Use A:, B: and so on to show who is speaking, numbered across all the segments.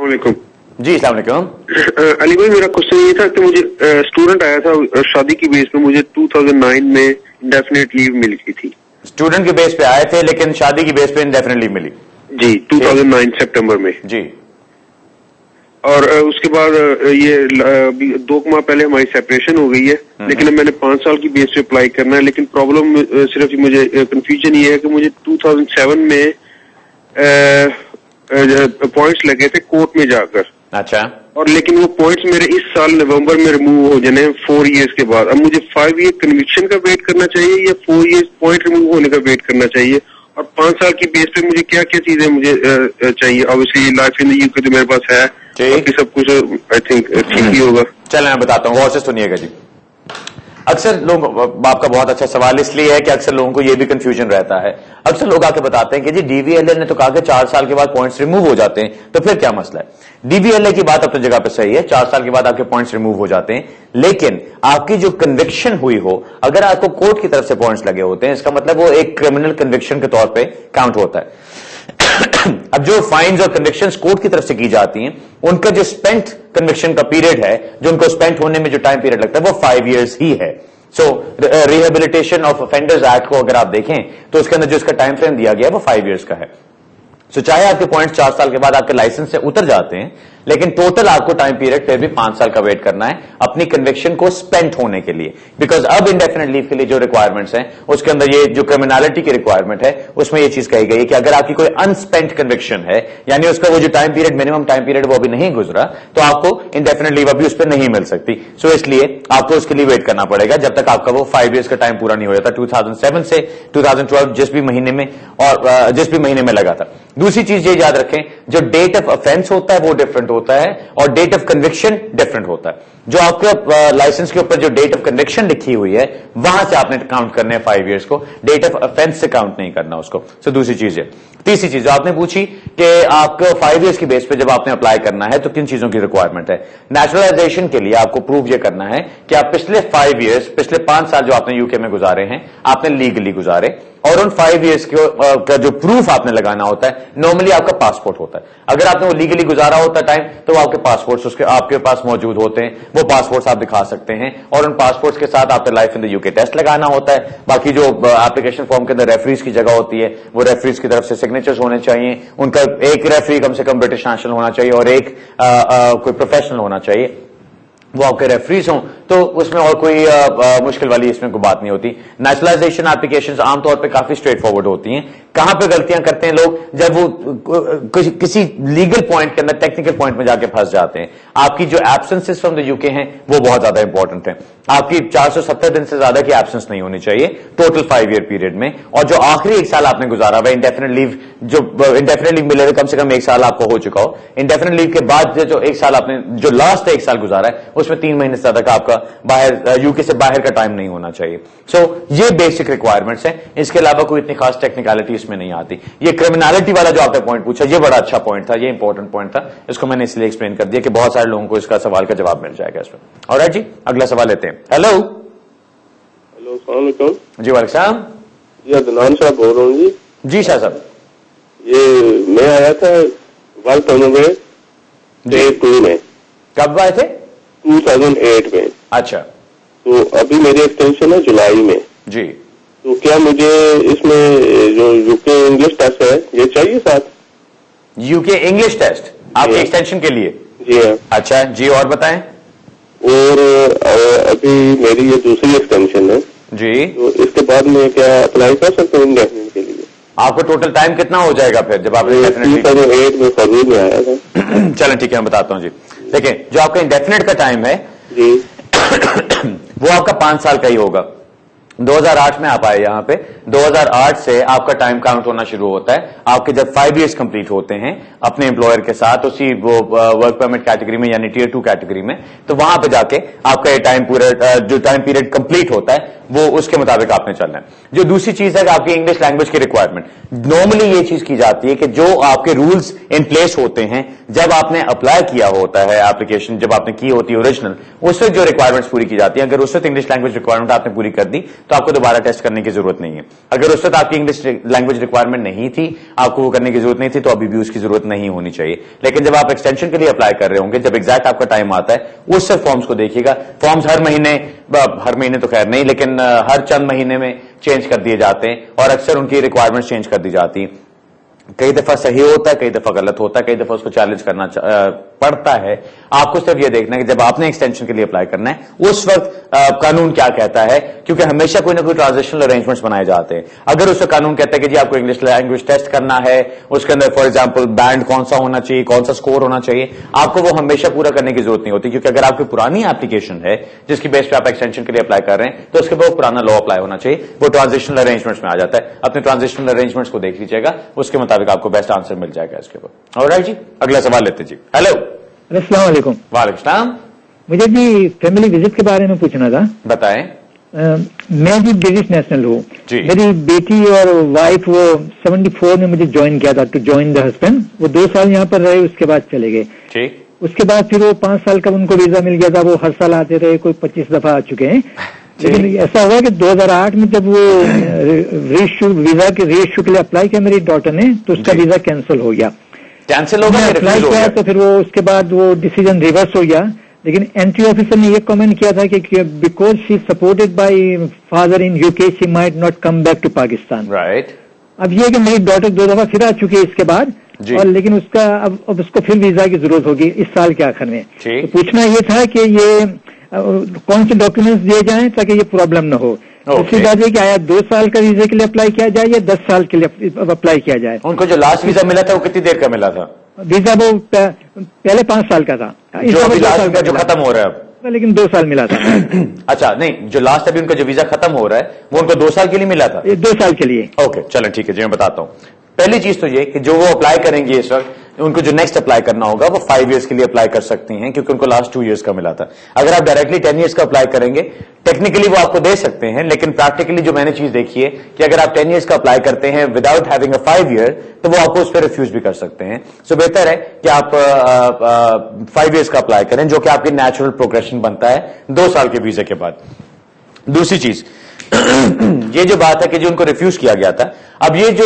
A: अस्सलामुअलैकुम।
B: जी अस्सलाम वालेकुम।
A: अली भाई, मेरा क्वेश्चन ये था कि मुझे स्टूडेंट आया था शादी की बेस पे, मुझे 2009 में इंडेफिनेट लीव मिली थी।
B: स्टूडेंट के बेस पे आए थे लेकिन शादी की बेस पे इंडेफिनेट लीव मिली।
A: जी, 2009 सितंबर में
B: जी।
A: और उसके बाद ये 2 माह पहले हमारी सेपरेशन हो गई है, लेकिन अब मैंने 5 साल की बेस पे अप्लाई करना है। लेकिन प्रॉब्लम सिर्फ मुझे कंफ्यूजन ये है कि मुझे 2007 में पॉइंट्स लगे थे कोर्ट में जाकर।
B: अच्छा।
A: और लेकिन वो पॉइंट्स मेरे इस साल नवंबर में रिमूव हो जाने 4 इयर्स के बाद। अब मुझे 5 ईयर कन्विक्शन का वेट करना चाहिए या 4 इयर्स पॉइंट रिमूव होने का वेट करना चाहिए? और 5 साल की बेस पे मुझे क्या क्या चीजें मुझे चाहिए? Obviously life in the UK तो मेरे पास है, बाकी सब कुछ आई थिंक ठीक ही होगा।
B: चलो मैं बताता हूँ, गौर से सुनिएगा जी। अक्सर लोग, आपका बहुत अच्छा सवाल इसलिए है कि अक्सर लोगों को यह भी कंफ्यूजन रहता है। अक्सर लोग आके बताते हैं कि जी डीवीएलए ने तो कहा कि 4 साल के बाद पॉइंट्स रिमूव हो जाते हैं, तो फिर क्या मसला है? डीवीएलए की बात अपनी जगह पे सही है, 4 साल के बाद आपके पॉइंट्स रिमूव हो जाते हैं, लेकिन आपकी जो कन्विक्शन हुई हो, अगर आपको कोर्ट की तरफ से पॉइंट्स लगे होते हैं, इसका मतलब वो एक क्रिमिनल कन्विक्शन के तौर पर काउंट होता है। अब जो फाइन्स और कन्विक्शंस कोर्ट की तरफ से की जाती हैं, उनका जो स्पेंट कन्विक्शन का पीरियड है, जो उनको स्पेंट होने में जो टाइम पीरियड लगता है, वो 5 इयर्स ही है। सो रिहेबिलिटेशन ऑफ ऑफेंडर्स एक्ट को अगर आप देखें तो उसके अंदर जो इसका टाइम फ्रेम दिया गया है वो 5 इयर्स का है। सो चाहे आपके पॉइंट्स 4 साल के बाद आपके लाइसेंस से उतर जाते हैं, लेकिन टोटल आपको टाइम पीरियड फिर भी 5 साल का वेट करना है अपनी कन्विक्शन को स्पेंट होने के लिए। बिकॉज अब इंडेफिनेट लीव के लिए जो रिक्वायरमेंट्स हैं, उसके अंदर ये जो क्रिमिनलिटी की रिक्वायरमेंट है, उसमें ये चीज कही गई है कि अगर आपकी कोई अनस्पेंट कन्विक्शन है, यानी उसका वो जो time period, minimum time period वो अभी नहीं गुजरा, तो आपको इंडेफिनेट लीव अभी उस पर नहीं मिल सकती। सो इसलिए आपको उसके लिए वेट करना पड़ेगा जब तक आपका वो 5 इयर्स का टाइम पूरा नहीं हो जाता। 2007 से 2012 जिस भी महीने में और जिस भी महीने में लगा था। दूसरी चीज ये याद रखें, जो डेट ऑफ ऑफेंस होता है वो डिफरेंट होता है और डेट ऑफ कन्विक्शन डिफरेंट होता है। जो आपके लाइसेंस के ऊपर जो डेट ऑफ कन्विक्शन लिखी हुई है, वहां से आपने काउंट करने हैं 5 इयर्स को, डेट ऑफ ऑफेंस से काउंट नहीं करना उसको। सो दूसरी चीज है। तीसरी चीज जो आपने पूछी कि आपको 5 इयर्स की बेस पे जब आपने अप्लाई करना है तो किन चीजों की रिक्वायरमेंट है? नेचुरलाइजेशन के लिए आपको प्रूव ये करना है कि आप पिछले 5 इयर्स, पिछले 5 साल जो आपने यूके में गुजारे हैं, आपने लीगली गुजारे, और उन 5 इयर्स का जो प्रूफ आपने लगाना होता है, नॉर्मली आपका पासपोर्ट होता है। अगर आपने वो लीगली गुजारा होता है टाइम, तो आपके पासपोर्ट्स उसके आपके पास मौजूद होते हैं, वो पासपोर्ट्स आप दिखा सकते हैं, और उन पासपोर्ट्स के साथ आपने life in the UK test लगाना होता है। बाकी जो एप्लीकेशन फॉर्म के अंदर रेफरीज की जगह होती है, वो रेफरीज की तरफ से सिग्नेचर्स होने चाहिए। उनका एक रेफरी कम से कम ब्रिटिश नेशनल होना चाहिए और एक कोई प्रोफेशनल होना चाहिए, वो आपके रेफरीज हों, तो उसमें और कोई मुश्किल वाली इसमें कोई बात नहीं होती। नेशनलाइजेशन एप्लीकेशंस आमतौर पे काफी स्ट्रेट फॉरवर्ड होती हैं। कहां पे गलतियां करते हैं लोग? जब वो किसी लीगल पॉइंट के अंदर, टेक्निकल पॉइंट में जाके फंस जाते हैं। आपकी जो एब्सेंसेस फ्रॉम द यूके हैं वो बहुत ज्यादा इंपॉर्टेंट है। आपकी 470 दिन से ज्यादा की एब्सेंस नहीं होनी चाहिए टोटल 5 ईयर पीरियड में, और जो आखिरी 1 साल आपने गुजारा हुआ इंडेफिनेट लीव, जो इंडेफिनेट लीव मिले कम से कम 1 साल आपको हो चुका हो। इंडेफिनेट लीव के बाद जो 1 साल आपने, जो लास्ट 1 साल गुजारा है, उसमें 3 महीने से ज्यादा का आपका बाहर, यूके से बाहर का टाइम नहीं होना चाहिए। सो ये बेसिक रिक्वायरमेंट्स हैं। इसके अलावा कोई इतनी खास टेक्निकलिटी इसमें नहीं आती। ये क्रिमिनलिटी वाला जो आपने पॉइंट पूछा, ये बड़ा अच्छा पॉइंट था, ये इंपॉर्टेंट पॉइंट था। इसको मैंने इसलिए एक्सप्लेन कर दिया कि बहुत सारे लोगों को इसका सवाल का जवाब मिल जाएगा इसमें। ऑलराइट जी, अगला सवाल लेते हैं। हेलो
C: अस्सलाम वालेकुम।
B: जी वालेकुम सलाम।
C: जी अदनान साहब बोल रहा हूँ जी।
B: जी शाह साहब।
C: ये मैं आया था वर्क परमिट में 2 में।
B: कब आए थे?
C: 2008 में।
B: अच्छा।
C: तो अभी मेरी एक्सटेंशन है जुलाई में
B: जी।
C: तो क्या मुझे इसमें जो यूके इंग्लिश टेस्ट है ये चाहिए साथ?
B: यूके इंग्लिश टेस्ट आपके एक्सटेंशन के लिए?
C: जी हाँ।
B: अच्छा जी, और बताएं।
C: और अभी मेरी ये दूसरी एक्सटेंशन है
B: जी,
C: तो इसके बाद मैं क्या अप्लाई कर सकता हूँ इंडेफिनेट के लिए?
B: आपको टोटल टाइम कितना हो जाएगा फिर जब आप
C: 2008 में फरवरी में आया था।
B: चलें ठीक है, मैं बताता हूँ जी। देखिए, जो आपका इंडेफिनेट का टाइम है
C: जी
B: वो आपका 5 साल का ही होगा। 2008 में आप आए यहाँ पे, 2008 से आपका टाइम काउंट होना शुरू होता है। आपके जब 5 इयर्स कंप्लीट होते हैं अपने एम्प्लॉयर के साथ उसी वो वर्क परमिट कैटेगरी में, यानी टियर 2 कैटेगरी में, तो वहां पे जाके आपका ये टाइम पूरा जो टाइम पीरियड कंप्लीट होता है वो उसके मुताबिक आपने चलना है। जो दूसरी चीज है कि आपकी इंग्लिश लैंग्वेज की रिक्वायरमेंट, नॉर्मली ये चीज की जाती है कि जो आपके रूल्स इन प्लेस होते हैं जब आपने अप्लाई किया होता है एप्लीकेशन, जब आपने की होती है ओरिजिनल, उस वक्त जो रिक्वायरमेंट्स पूरी की जाती है, अगर उस वक्त इंग्लिश लैंग्वेज रिक्वायरमेंट आपने पूरी कर दी तो आपको दोबारा टेस्ट करने की जरूरत नहीं है। अगर उस वक्त आपकी इंग्लिश लैंग्वेज रिक्वायरमेंट नहीं थी, आपको वो करने की जरूरत नहीं थी, तो अभी भी उसकी जरूरत नहीं होनी चाहिए। लेकिन जब आप एक्सटेंशन के लिए अप्लाई कर रहे होंगे, जब एग्जैक्ट आपका टाइम आता है, उस सब फॉर्म्स को देखिएगा। फॉर्म्स हर महीने तो खैर नहीं, लेकिन हर चंद महीने में चेंज कर दिए जाते हैं और अक्सर उनकी रिक्वायरमेंट्स चेंज कर दी जाती है। कई दफा सही होता है, कई दफा गलत होता है, कई दफा उसको चैलेंज करना पड़ता है। आपको सिर्फ ये देखना है कि जब आपने एक्सटेंशन के लिए अप्लाई करना है उस वक्त कानून क्या कहता है, क्योंकि हमेशा कोई ना कोई ट्रांजिशनल अरेंजमेंट्स बनाए जाते हैं। अगर उसका कानून कहता है कि जी आपको इंग्लिश लैंग्वेज टेस्ट करना है, उसके अंदर फॉर एग्जांपल बैंड कौन सा होना चाहिए, कौन सा स्कोर होना चाहिए, आपको वो हमेशा पूरा करने की जरूरत नहीं होती, क्योंकि अगर आपकी पुरानी एप्लीकेशन है जिसकी बेस पे आप एक्सटेंशन के लिए अप्लाई कर रहे हैं तो उसके बाद पुराना लॉ अप्लाई होना चाहिए, वो ट्रांजिशनल अरेंजमेंट्स में आ जाता है। अपने ट्रांजिशनल अरेंजमेंट्स को देख लीजिएगा, उसके मुताबिक आपको बेस्ट आंसर मिल जाएगा इसके ऊपर। ऑलराइट जी, अगला सवाल लेते जी। हेलो,
D: अस्सलाम वालेकुम।
B: वालेकुम सलाम।
D: मुझे जी फैमिली विजिट के बारे में पूछना था।
B: बताएं।
D: मैं भी ब्रिटिश नेशनल हूँ। मेरी बेटी और वाइफ वो 74 में मुझे ज्वाइन किया था, टू ज्वाइन द हस्बैंड। वो 2 साल यहाँ पर रहे, उसके बाद चले गए।
B: ठीक। उसके
D: बाद फिर वो 5 साल का उनको वीजा मिल गया था, वो हर साल आते रहे, कोई 25 दफा आ चुके हैं। लेकिन ऐसा हुआ कि 2008 में जब वो वीजा के रीइश्यू के लिए अप्लाई किया मेरी डॉटर ने, तो उसका वीजा कैंसिल हो गया।
B: कैंसिल हो गया,
D: अप्लाई किया तो फिर वो उसके बाद वो डिसीजन रिवर्स हो गया। लेकिन एंट्री ऑफिसर ने ये कमेंट किया था कि because she supported by father in UK she might not come back to Pakistan.
B: Right.
D: अब ये कि मेरी डॉटर 2 दफा फिर आ चुकी है इसके बाद, और लेकिन उसका अब उसको फिर वीजा की जरूरत होगी इस साल के आखिर में। तो पूछना ये था कि ये कौन से डॉक्यूमेंट्स दिए जाएं ताकि ये प्रॉब्लम न हो। दूसरी बात ये कि आया 2 साल का वीजा के लिए अप्लाई किया जाए या 10 साल के लिए अप्लाई किया जाए।
B: उनको जो लास्ट वीजा मिला था वो कितनी देर का मिला था?
D: वीजा वो पहले 5 साल का था,
B: जो अभी लास्ट जो खत्म हो रहा है,
D: लेकिन 2 साल मिला था।
B: अच्छा, नहीं, जो लास्ट अभी उनका जो वीजा खत्म हो रहा है वो उनको 2 साल के लिए मिला था?
D: 2 साल के लिए।
B: ओके, चलो ठीक है जी, मैं बताता हूँ। पहली चीज तो ये कि जो वो अप्लाई करेंगे इस वक्त, उनको जो नेक्स्ट अप्लाई करना होगा वो 5 इयर्स के लिए अप्लाई कर सकती हैं, क्योंकि उनको लास्ट 2 इयर्स का मिला था। अगर आप डायरेक्टली 10 इयर्स का अप्लाई करेंगे, टेक्निकली वो आपको दे सकते हैं, लेकिन प्रैक्टिकली जो मैंने चीज देखी है कि अगर आप 10 इयर्स का अप्लाई करते हैं विदाउट हैविंग अ 5 ईयर, तो वो आपको उस पर रिफ्यूज भी कर सकते हैं। सो बेहतर है कि आप 5 इयर्स का अप्लाई करें, जो कि आपकी नेचुरल प्रोग्रेशन बनता है 2 साल के वीजा के बाद। दूसरी चीज ये जो बात है कि जो उनको रिफ्यूज किया गया था, अब ये जो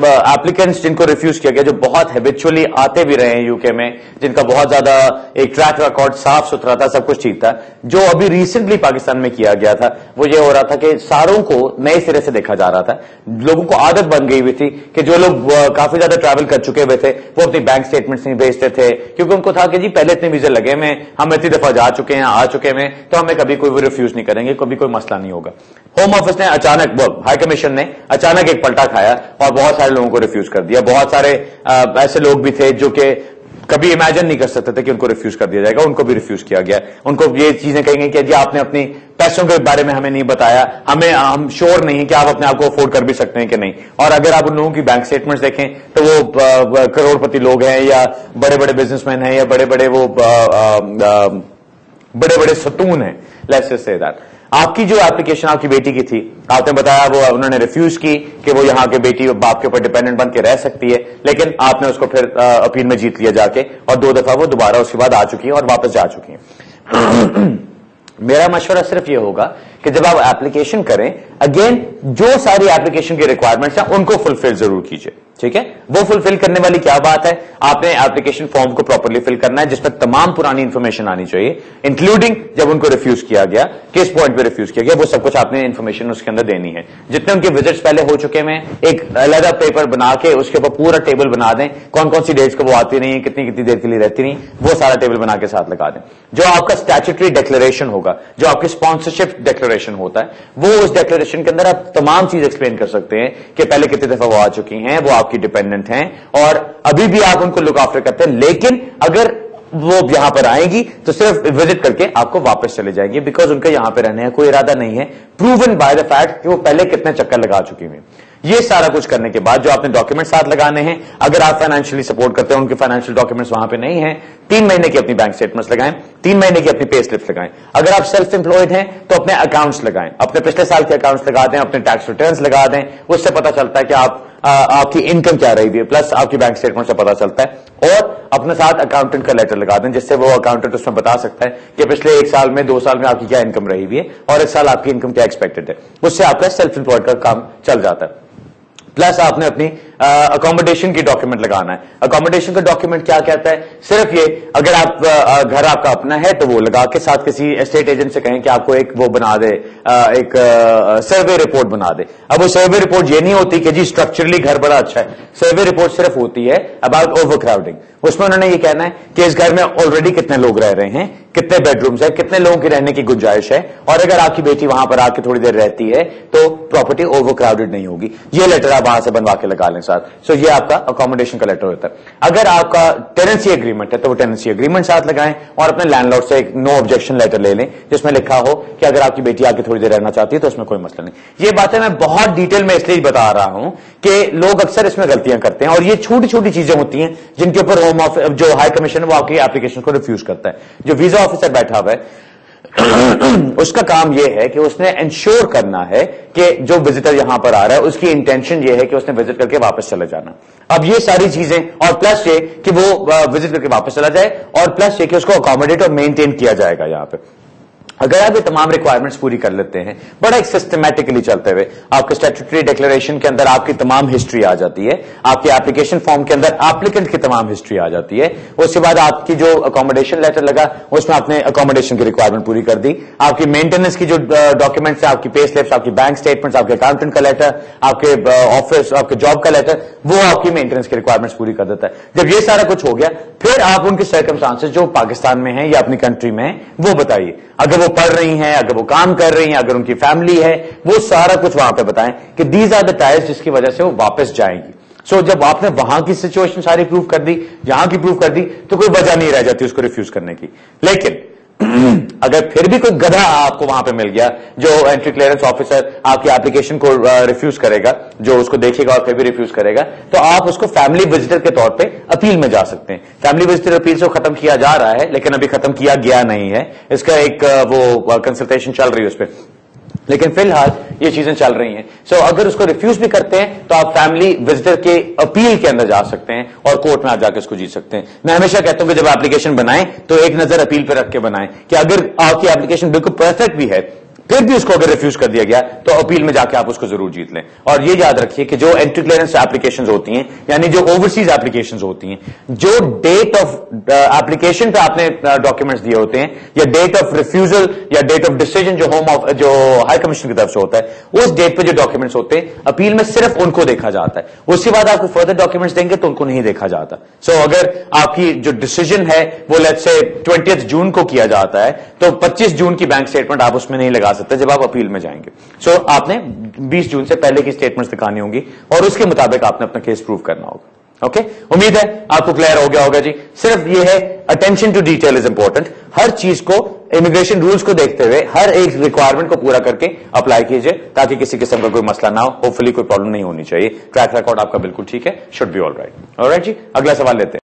B: एप्लीकेंट्स जिनको रिफ्यूज किया गया, जो बहुत हैबिचुअली आते भी रहे हैं यूके में, जिनका बहुत ज्यादा एक ट्रैक रिकॉर्ड साफ सुथरा था, सब कुछ ठीक था, जो अभी रिसेंटली पाकिस्तान में किया गया था वो ये हो रहा था कि सारों को नए सिरे से देखा जा रहा था। लोगों को आदत बन गई हुई थी कि जो लोग काफी ज्यादा ट्रैवल कर चुके हुए थे वो अपनी बैंक स्टेटमेंट्स नहीं भेजते थे, क्योंकि उनको था कि जी पहले इतने वीजा लगे में, हम इतनी दफा जा चुके हैं, आ चुके हैं, तो हमें कभी कोई रिफ्यूज नहीं करेंगे, कभी कोई मसला नहीं होगा। होम ऑफिस ने अचानक, हाई कमीशन ने अचानक एक पलटा खाया और बहुत सारे लोगों को रिफ्यूज कर दिया। बहुत सारे ऐसे लोग भी थे जो कि कभी इमेजिन नहीं कर सकते थे कि उनको रिफ्यूज कर दिया जाएगा, उनको भी रिफ्यूज किया गया। उनको ये चीजें कहेंगे कि जी आपने अपनी पैसों के बारे में हमें नहीं बताया, हम श्योर नहीं है कि आप अपने आप को अफोर्ड कर भी सकते हैं कि नहीं। और अगर आप उन लोगों की बैंक स्टेटमेंट्स देखें तो वो करोड़पति लोग हैं या बड़े बड़े बिजनेसमैन हैं या बड़े बड़े वो बड़े बड़े सतून हैं, लेट्स जस्ट से दैट। आपकी जो एप्लीकेशन आपकी बेटी की थी, आपने बताया वो उन्होंने रिफ्यूज की कि वो यहाँ के बेटी बाप के ऊपर डिपेंडेंट बन के रह सकती है, लेकिन आपने उसको फिर अपील में जीत लिया जाके, और 2 दफा वो दोबारा उसके बाद आ चुकी है और वापस जा चुकी है। मेरा मशवरा सिर्फ ये होगा कि जब आप एप्लीकेशन करें, अगेन जो सारी एप्लीकेशन की रिक्वायरमेंट्स हैं उनको फुलफिल जरूर कीजिए, ठीक है। वो फुलफिल करने वाली क्या बात है, आपने एप्लीकेशन फॉर्म को प्रॉपर्ली फिल करना है, जिसमें तमाम पुरानी इंफॉर्मेशन आनी चाहिए, इंक्लूडिंग जब उनको रिफ्यूज किया गया, किस पॉइंट पे रिफ्यूज किया गया, वो सब कुछ आपने इंफॉर्मेशन उसके अंदर देनी है। जितने उनके विजिट्स पहले हो चुके हैं, एक अलग पेपर बना के उसके ऊपर पूरा टेबल बना दें, कौन कौन सी डेट्स को वो आती नहीं, कितनी कितनी देर के लिए रहती नहीं, वो सारा टेबल बना के साथ लगा दें। जो आपका स्टैट्यूटरी डिक्लेरेशन होगा, जो आपकी स्पॉन्सरशिप डिक्लेरेशन होता है, वो उस डिक्लेरेशन के अंदर आप तमाम चीज एक्सप्लेन कर सकते हैं कि पहले कितनी दफा वो आ चुकी हैं, वो आपकी डिपेंडेंट हैं और अभी भी आप उनको लुक आफ्टर करते हैं। लेकिन अगर वो यहां पर आएंगी तो सिर्फ विजिट करके आपको वापस चले जाएंगे, बिकॉज उनका यहां पर रहने का कोई इरादा नहीं है, प्रूवन बाय द फैक्ट कि वो पहले कितने चक्कर लगा चुकी हैं। ये सारा कुछ करने के बाद जो आपने डॉक्यूमेंट साथ लगाने हैं, अगर आप फाइनेंशियली सपोर्ट करते हैं, उनके फाइनेंशियल डॉक्यूमेंट्स वहां पे नहीं है, 3 महीने की अपनी बैंक स्टेटमेंट्स लगाएं, 3 महीने की अपनी पे स्लिप्स लगाएं। अगर आप सेल्फ एम्प्लॉयड हैं तो अपने अकाउंट्स लगाएं, अपने पिछले साल के अकाउंट्स लगा दें, अपने टैक्स रिटर्न्स लगा दें, उससे पता चलता है कि आपकी इनकम क्या रही है, प्लस आपकी बैंक स्टेटमेंट से पता चलता है। और अपने साथ अकाउंटेंट का लेटर लगा दें, जिससे वो अकाउंटेंट उसमें बता सकता है कि पिछले 1 साल में 2 साल में आपकी क्या इनकम रही हुई है और इस साल आपकी इनकम क्या एक्सपेक्टेड है। उससे आपका सेल्फ एम्प्लॉयड का काम चल जाता है। प्लस आपने अपनी अकोमोडेशन की डॉक्यूमेंट लगाना है। अकोमोडेशन का डॉक्यूमेंट क्या कहता है? सिर्फ ये, अगर आप घर आपका अपना है तो वो लगा के साथ किसी एस्टेट एजेंट से कहें कि आपको एक वो बना दे, एक सर्वे रिपोर्ट बना दे। अब वो सर्वे रिपोर्ट ये नहीं होती कि जी स्ट्रक्चरली घर बड़ा अच्छा है, सर्वे रिपोर्ट सिर्फ होती है अबाउट ओवर क्राउडिंग। उसमें उन्होंने ये कहना है कि इस घर में ऑलरेडी कितने लोग रह रहे हैं, कितने बेडरूम्स है, कितने लोगों की रहने की गुंजाइश है, और अगर आपकी बेटी वहां पर आके थोड़ी देर रहती है तो प्रॉपर्टी ओवर क्राउडेड नहीं होगी। ये लेटर आप वहां से बनवा के लगा लें साथ। सो ये आपका अकोमोडेशन का लेटर होता है। अगर आपका टेनेंसी एग्रीमेंट है तो वो टेनेंसी एग्रीमेंट साथ लगाएं और अपने लैंडलॉर्ड से एक नो ऑब्जेक्शन लेटर ले लें जिसमें लिखा हो कि अगर आपकी बेटी आके थोड़ी देर रहना चाहती है तो उसमें कोई मसला नहीं। ये बातें मैं बहुत डिटेल में इसलिए बता रहा हूं कि लोग अक्सर इसमें गलतियां करते हैं और ये छोटी छोटी चीजें होती हैं जिनके ऊपर होम ऑफिस जो हाई कमीशन है वो आपकी एप्लीकेशन को रिफ्यूज करता है। जो वीजा ऑफिसर बैठा हुआ है उसका काम यह है कि उसने इंश्योर करना है कि जो विजिटर यहां पर आ रहा है उसकी इंटेंशन यह है कि उसने विजिट करके वापस चले जाना। अब ये सारी चीजें, और प्लस ये कि वो विजिट करके वापस चला जाए, और प्लस ये कि उसको अकोमोडेट और मेंटेन किया जाएगा। यहां पे अगर आप ये तमाम रिक्वायरमेंट्स पूरी कर लेते हैं बड़ा एक सिस्टमैटिकली चलते हुए, आपके स्टैट्यूटरी डिक्लेरेशन के अंदर आपकी तमाम हिस्ट्री आ जाती है, आपके एप्लीकेशन फॉर्म के अंदर एप्लीकेंट की तमाम हिस्ट्री आ जाती है। उसके बाद आपकी जो अकोमोडेशन लेटर लगा उसमें आपने अकोमोडेशन की रिक्वायरमेंट पूरी कर दी, आपकी मेंटेनेंस की जो डॉक्यूमेंट्स है, आपकी पे स्लिप्स, आपकी बैंक स्टेटमेंट्स, आपके अकाउंटेंट का लेटर, आपके ऑफिस, आपके जॉब का लेटर, वो आपकी मेंटेनेंस की रिक्वायरमेंट्स पूरी कर देता है। जब ये सारा कुछ हो गया फिर आप उनके सर्कमस्टांसेस जो पाकिस्तान में है या अपनी कंट्री में है वो बताइए। अगर वो पढ़ रही हैं, अगर वो काम कर रही हैं, अगर उनकी फैमिली है, वो सारा कुछ वहां पे बताएं कि दीज आर द टाइल्स जिसकी वजह से वो वापस जाएंगी। सो जब आपने वहां की सिचुएशन सारी प्रूव कर दी, यहां की प्रूव कर दी, तो कोई वजह नहीं रह जाती उसको रिफ्यूज करने की। लेकिन अगर फिर भी कोई गधा आपको वहां पे मिल गया जो एंट्री क्लियरेंस ऑफिसर आपकी एप्लीकेशन को रिफ्यूज करेगा, जो उसको देखेगा और फिर भी रिफ्यूज करेगा, तो आप उसको फैमिली विजिटर के तौर पे अपील में जा सकते हैं। फैमिली विजिटर अपील से खत्म किया जा रहा है लेकिन अभी खत्म किया गया नहीं है, इसका एक वो कंसल्टेशन चल रही है उस पर, लेकिन फिलहाल ये चीजें चल रही हैं। सो अगर उसको रिफ्यूज भी करते हैं तो आप फैमिली विजिटर के अपील के अंदर जा सकते हैं और कोर्ट में आप जाकर उसको जीत सकते हैं। मैं हमेशा कहता हूं कि जब एप्लीकेशन बनाएं तो एक नजर अपील पर रख के बनाएं कि अगर आपकी एप्लीकेशन बिल्कुल परफेक्ट भी है फिर भी उसको अगर रिफ्यूज कर दिया गया तो अपील में जाके आप उसको जरूर जीत लें। और ये याद रखिए कि जो एंट्री क्लियरेंस एप्लीकेशंस होती हैं, यानी जो ओवरसीज एप्लीकेशंस होती हैं, जो डेट ऑफ एप्लीकेशन पे आपने डॉक्यूमेंट्स दिए होते हैं या डेट ऑफ रिफ्यूजल या डेट ऑफ डिसीजन जो हाई कमीशन की तरफ से होता है, उस डेट पे जो डॉक्यूमेंट्स होते हैं अपील में सिर्फ उनको देखा जाता है। उसके बाद आपको फर्दर डॉक्यूमेंट्स देंगे तो उनको नहीं देखा जाता। सो अगर आपकी जो डिसीजन है वो लेट्स से 20 जून को किया जाता है तो 25 जून की बैंक स्टेटमेंट आप उसमें नहीं लगा सकते जब आप अपील में जाएंगे। सो आपने 20 जून से पहले की स्टेटमेंट्स दिखानी होंगी और उसके मुताबिक आपने अपना केस प्रूव करना होगा। ओके, उम्मीद है आपको क्लियर हो गया होगा जी। सिर्फ ये है attention to detail is important. हर चीज को, इमिग्रेशन रूल्स को देखते हुए हर एक रिक्वायरमेंट को पूरा करके अप्लाई कीजिए ताकि किसी किस्म का कोई मसला ना हो। होपफुली कोई प्रॉब्लम नहीं होनी चाहिए। ट्रैक रिकॉर्ड आपका बिल्कुल ठीक है, should be all right. Alright जी, अगला सवाल लेते हैं।